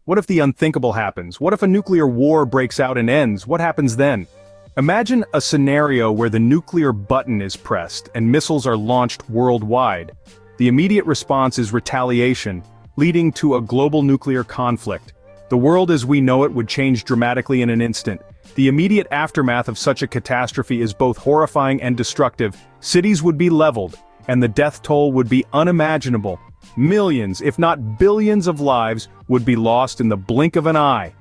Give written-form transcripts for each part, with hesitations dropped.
What if the unthinkable happens? What if a nuclear war breaks out and ends? What happens then? Imagine a scenario where the nuclear button is pressed and missiles are launched worldwide. The immediate response is retaliation, leading to a global nuclear conflict. The world as we know it would change dramatically in an instant. The immediate aftermath of such a catastrophe is both horrifying and destructive. Cities would be leveled, and the death toll would be unimaginable. Millions, if not billions of lives would be lost in the blink of an eye.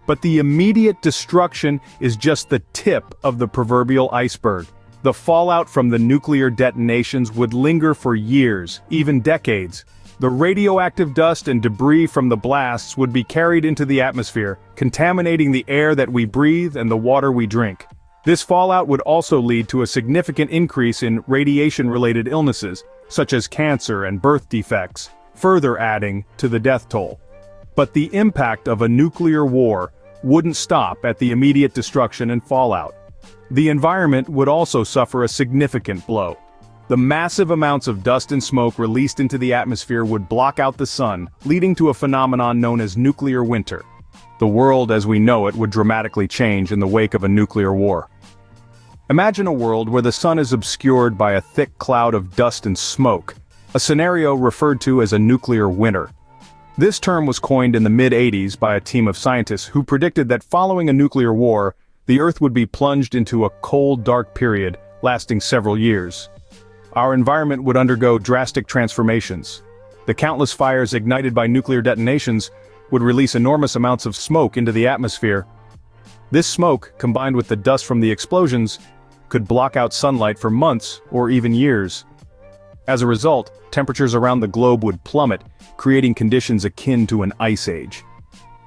But the immediate destruction is just the tip of the proverbial iceberg. The fallout from the nuclear detonations would linger for years, even decades. The radioactive dust and debris from the blasts would be carried into the atmosphere, contaminating the air that we breathe and the water we drink. This fallout would also lead to a significant increase in radiation-related illnesses, such as cancer and birth defects, further adding to the death toll. But the impact of a nuclear war wouldn't stop at the immediate destruction and fallout. The environment would also suffer a significant blow. The massive amounts of dust and smoke released into the atmosphere would block out the sun, leading to a phenomenon known as nuclear winter. The world as we know it would dramatically change in the wake of a nuclear war. Imagine a world where the sun is obscured by a thick cloud of dust and smoke, a scenario referred to as a nuclear winter. This term was coined in the mid-80s by a team of scientists who predicted that following a nuclear war, the Earth would be plunged into a cold, dark period lasting several years. Our environment would undergo drastic transformations. The countless fires ignited by nuclear detonations would release enormous amounts of smoke into the atmosphere. This smoke, combined with the dust from the explosions, could block out sunlight for months or even years. As a result, temperatures around the globe would plummet, creating conditions akin to an ice age.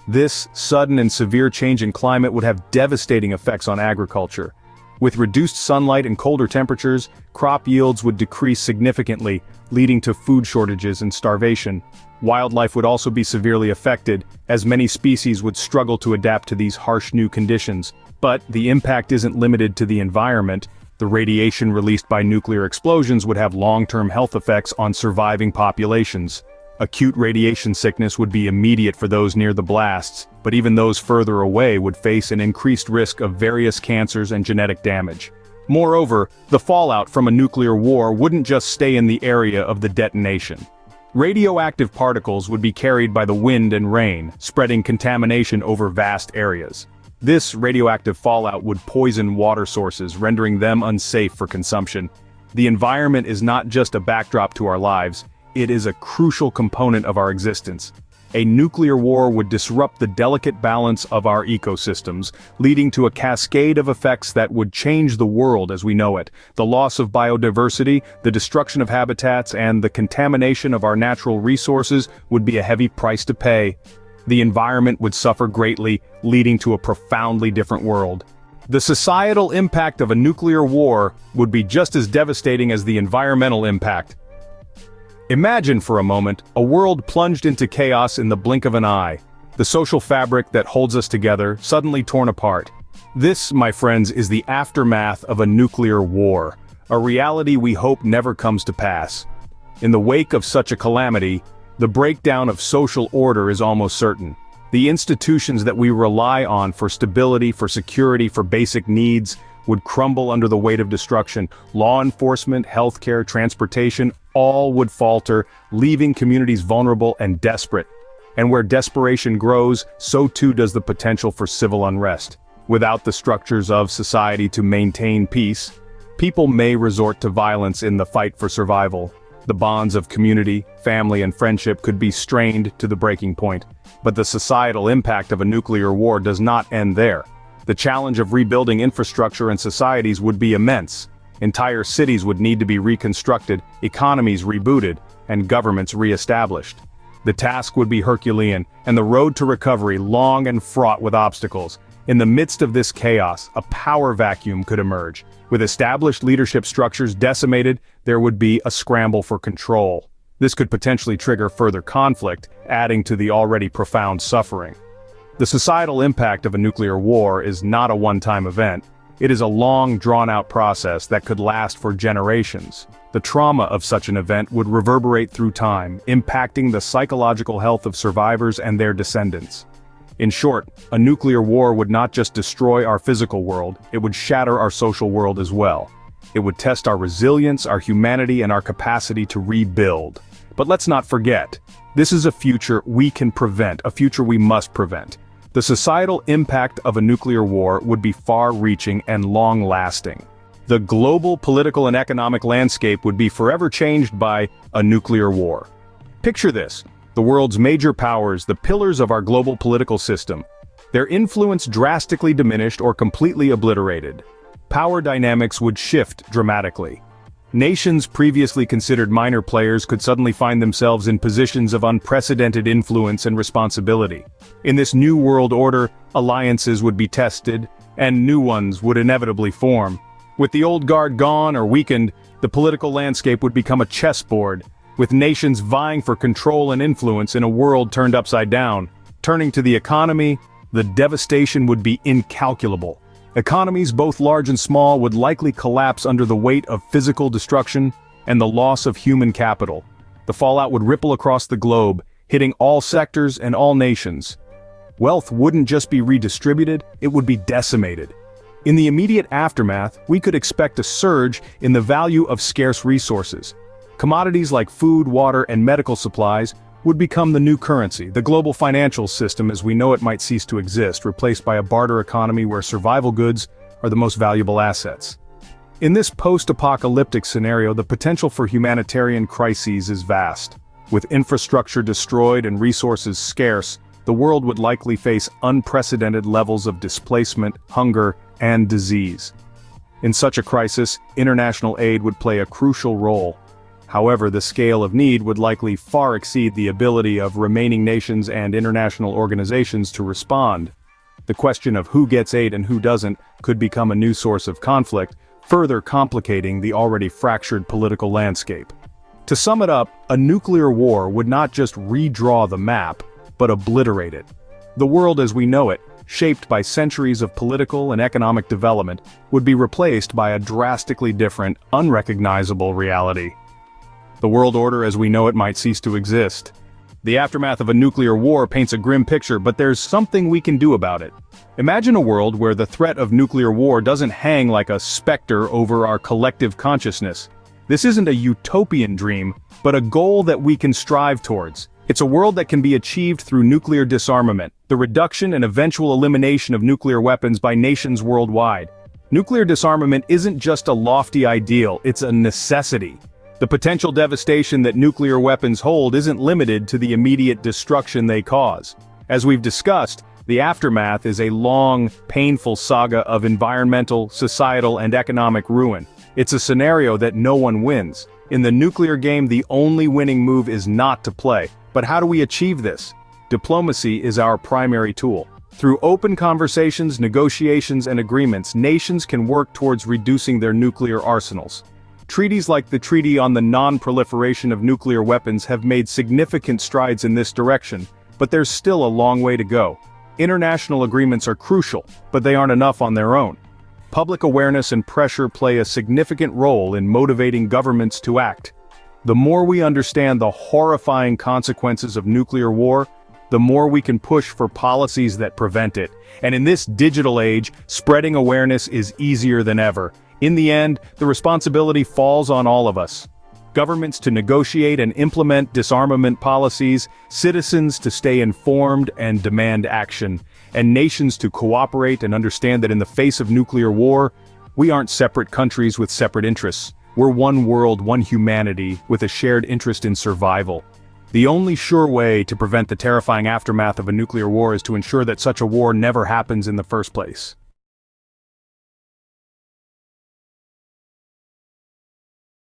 This sudden and severe change in climate would have devastating effects on agriculture. With reduced sunlight and colder temperatures, crop yields would decrease significantly, leading to food shortages and starvation. Wildlife would also be severely affected, as many species would struggle to adapt to these harsh new conditions. But the impact isn't limited to the environment. The radiation released by nuclear explosions would have long-term health effects on surviving populations. Acute radiation sickness would be immediate for those near the blasts, but even those further away would face an increased risk of various cancers and genetic damage. Moreover, the fallout from a nuclear war wouldn't just stay in the area of the detonation. Radioactive particles would be carried by the wind and rain, spreading contamination over vast areas. This radioactive fallout would poison water sources, rendering them unsafe for consumption. The environment is not just a backdrop to our lives, it is a crucial component of our existence. A nuclear war would disrupt the delicate balance of our ecosystems, leading to a cascade of effects that would change the world as we know it. The loss of biodiversity, the destruction of habitats, and the contamination of our natural resources would be a heavy price to pay. The environment would suffer greatly, leading to a profoundly different world. The societal impact of a nuclear war would be just as devastating as the environmental impact. Imagine for a moment a world plunged into chaos in the blink of an eye. The social fabric that holds us together suddenly torn apart. This, my friends, is the aftermath of a nuclear war, a reality we hope never comes to pass. In the wake of such a calamity, the breakdown of social order is almost certain. The institutions that we rely on for stability, for security, for basic needs, would crumble under the weight of destruction. Law enforcement, healthcare, transportation, all would falter, leaving communities vulnerable and desperate. And where desperation grows, so too does the potential for civil unrest. Without the structures of society to maintain peace, people may resort to violence in the fight for survival. The bonds of community, family, and friendship could be strained to the breaking point. But the societal impact of a nuclear war does not end there. The challenge of rebuilding infrastructure and societies would be immense. Entire cities would need to be reconstructed, economies rebooted, and governments re-established. The task would be Herculean, and the road to recovery long and fraught with obstacles. In the midst of this chaos, a power vacuum could emerge. With established leadership structures decimated, there would be a scramble for control. This could potentially trigger further conflict, adding to the already profound suffering. The societal impact of a nuclear war is not a one-time event. It is a long, drawn-out process that could last for generations. The trauma of such an event would reverberate through time, impacting the psychological health of survivors and their descendants. In short, a nuclear war would not just destroy our physical world, it would shatter our social world as well. It would test our resilience, our humanity, and our capacity to rebuild. But let's not forget, this is a future we can prevent, a future we must prevent. The societal impact of a nuclear war would be far-reaching and long-lasting. The global political and economic landscape would be forever changed by a nuclear war. Picture this, the world's major powers, the pillars of our global political system. Their influence drastically diminished or completely obliterated. Power dynamics would shift dramatically. Nations previously considered minor players could suddenly find themselves in positions of unprecedented influence and responsibility. In this new world order, alliances would be tested, and new ones would inevitably form. With the old guard gone or weakened, the political landscape would become a chessboard, with nations vying for control and influence in a world turned upside down. Turning to the economy, the devastation would be incalculable. Economies both large and small would likely collapse under the weight of physical destruction and the loss of human capital. The fallout would ripple across the globe, hitting all sectors and all nations. Wealth wouldn't just be redistributed, it would be decimated. In the immediate aftermath, we could expect a surge in the value of scarce resources. Commodities like food, water, and medical supplies would become the new currency. The global financial system as we know it might cease to exist, replaced by a barter economy where survival goods are the most valuable assets. In this post-apocalyptic scenario, the potential for humanitarian crises is vast. With infrastructure destroyed and resources scarce, the world would likely face unprecedented levels of displacement, hunger, and disease. In such a crisis, international aid would play a crucial role. However, the scale of need would likely far exceed the ability of remaining nations and international organizations to respond. The question of who gets aid and who doesn't could become a new source of conflict, further complicating the already fractured political landscape. To sum it up, a nuclear war would not just redraw the map, but obliterate it. The world as we know it, shaped by centuries of political and economic development, would be replaced by a drastically different, unrecognizable reality. The world order as we know it might cease to exist. The aftermath of a nuclear war paints a grim picture, but there's something we can do about it. Imagine a world where the threat of nuclear war doesn't hang like a specter over our collective consciousness. This isn't a utopian dream, but a goal that we can strive towards. It's a world that can be achieved through nuclear disarmament, the reduction and eventual elimination of nuclear weapons by nations worldwide. Nuclear disarmament isn't just a lofty ideal, it's a necessity. The potential devastation that nuclear weapons hold isn't limited to the immediate destruction they cause. As we've discussed, the aftermath is a long, painful saga of environmental, societal, and economic ruin. It's a scenario that no one wins. In the nuclear game, the only winning move is not to play. But how do we achieve this? Diplomacy is our primary tool. Through open conversations, negotiations, and agreements, nations can work towards reducing their nuclear arsenals. Treaties like the Treaty on the Non-Proliferation of Nuclear Weapons have made significant strides in this direction, but there's still a long way to go. International agreements are crucial, but they aren't enough on their own. Public awareness and pressure play a significant role in motivating governments to act. The more we understand the horrifying consequences of nuclear war, the more we can push for policies that prevent it. And in this digital age, spreading awareness is easier than ever. In the end, the responsibility falls on all of us. Governments to negotiate and implement disarmament policies, citizens to stay informed and demand action, and nations to cooperate and understand that in the face of nuclear war, we aren't separate countries with separate interests. We're one world, one humanity, with a shared interest in survival. The only sure way to prevent the terrifying aftermath of a nuclear war is to ensure that such a war never happens in the first place.